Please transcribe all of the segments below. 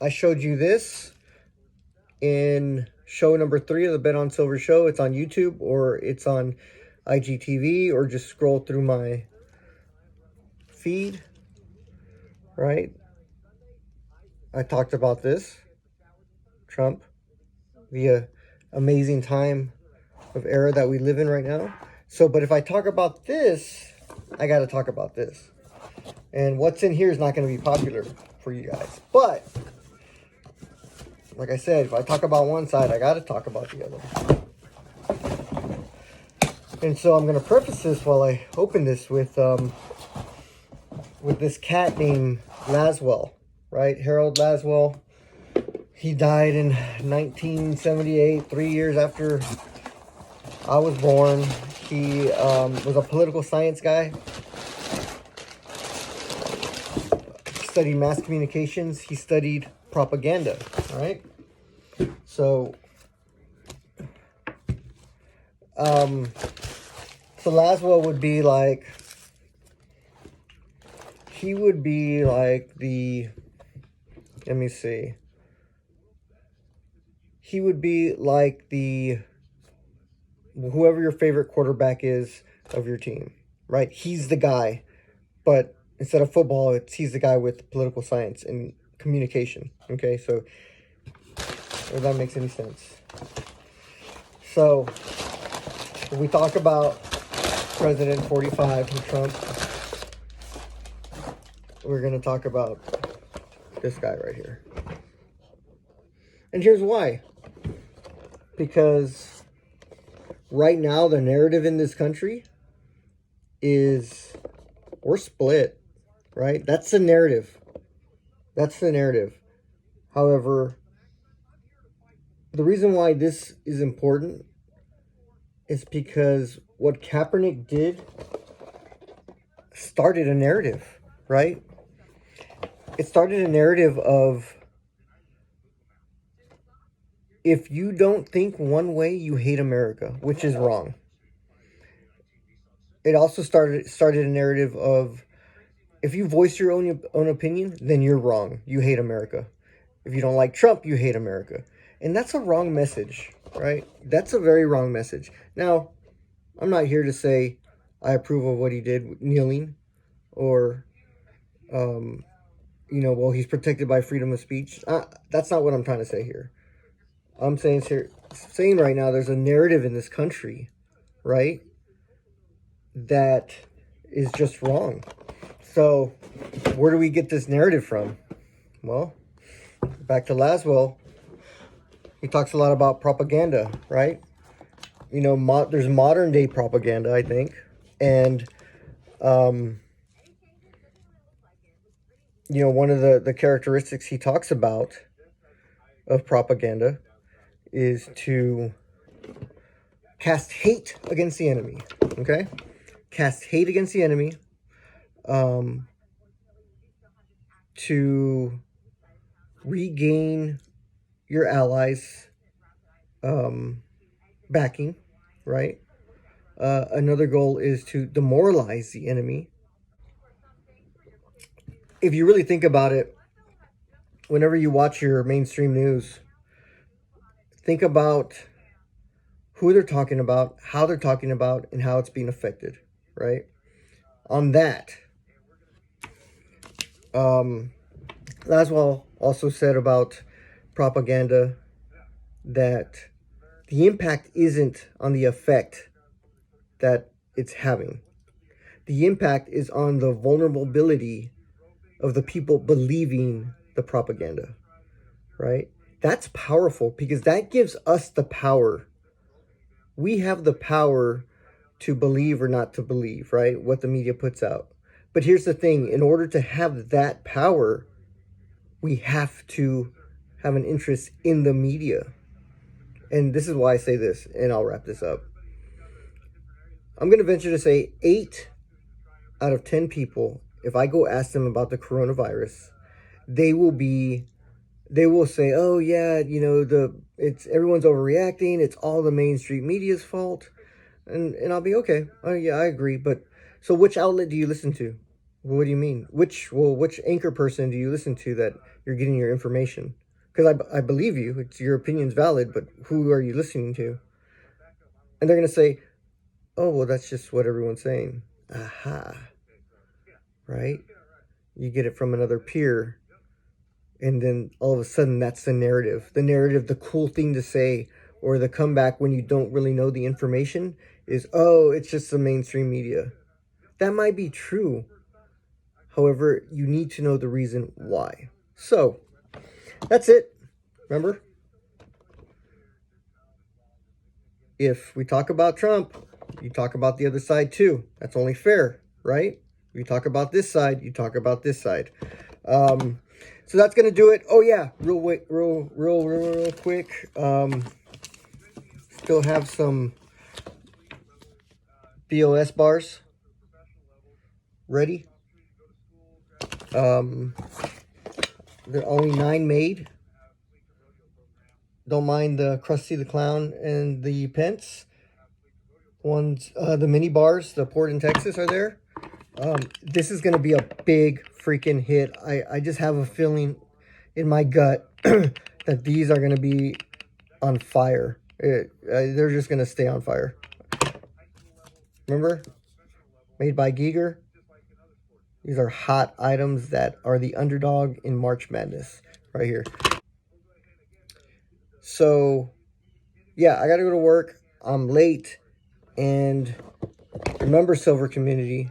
I showed you this in show number 3 of the Bet on Silver show. It's on YouTube or it's on IGTV, or just scroll through my feed, right? I talked about this. Trump, the amazing time of era that we live in right now. So, but if I talk about this, I got to talk about this. And what's in here is not going to be popular for you guys. But, like I said, if I talk about one side, I got to talk about the other. And so I'm going to preface this while I open this with this cat named Laswell, right? Harold Laswell. He died in 1978, 3 years after I was born. He was a political science guy. He studied mass communications. He studied propaganda, right? So, so Laswell would be like, he would be like let me see. He would be like whoever your favorite quarterback is of your team, right? He's the guy, but instead of football, he's the guy with political science and communication. Okay, so if that makes any sense. So when we talk about President 45 from Trump, we're going to talk about this guy right here. And here's why. Because right now, the narrative in this country is we're split, right? That's the narrative. That's the narrative. However, the reason why this is important is because what Kaepernick did started a narrative, right? It started a narrative of, if you don't think one way, you hate America, which is wrong. It also started a narrative of, if you voice your own opinion, then you're wrong. You hate America. If you don't like Trump, you hate America. And that's a wrong message, right? That's a very wrong message. Now, I'm not here to say I approve of what he did with kneeling, or, well, he's protected by freedom of speech. That's not what I'm trying to say here. I'm saying right now, there's a narrative in this country, right, that is just wrong. So where do we get this narrative from? Well, back to Laswell. He talks a lot about propaganda, right? There's modern day propaganda, I think. And, one of the characteristics he talks about of propaganda is to cast hate against the enemy, okay? Cast hate against the enemy, to regain your allies' backing, right? Another goal is to demoralize the enemy. If you really think about it, whenever you watch your mainstream news, think about who they're talking about, how they're talking about, and how it's being affected, right? On that, Laswell also said about propaganda that the impact isn't on the effect that it's having. The impact is on the vulnerability of the people believing the propaganda, right? That's powerful, because that gives us the power. We have the power to believe or not to believe, right? What the media puts out. But here's the thing. In order to have that power, we have to have an interest in the media. And this is why I say this, and I'll wrap this up. I'm going to venture to say 8 out of 10 people, if I go ask them about the coronavirus, they will say, oh yeah, it's everyone's overreacting. It's all the mainstream media's fault. And I'll be, okay. Oh yeah, I agree. But so which outlet do you listen to? What do you mean? Which anchor person do you listen to that you're getting your information. Because I believe you, it's your opinion's valid, but who are you listening to? And they're going to say, oh, well, that's just what everyone's saying. Aha. Right? You get it from another peer. And then all of a sudden, that's the narrative. The narrative, the cool thing to say, or the comeback when you don't really know the information is, oh, it's just the mainstream media. That might be true. However, you need to know the reason why. So, that's it. Remember? If we talk about Trump, you talk about the other side too. That's only fair, right? You talk about this side, you talk about this side. So that's gonna do it. Oh yeah, real quick. Still have some BOS bars ready. There are only 9 made. Don't mind the Krusty the Clown and the Pence. Ones, the mini bars, the Port in Texas are there. This is going to be a big freaking hit. I just have a feeling in my gut that these are going to be on fire. They're just going to stay on fire. Remember? Made by Giger. These are hot items that are the underdog in March Madness right here. So, yeah, I got to go to work. I'm late. And remember, Silver community,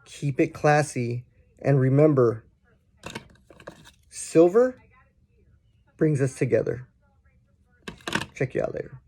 keep it classy. And remember, silver brings us together. Check you out later.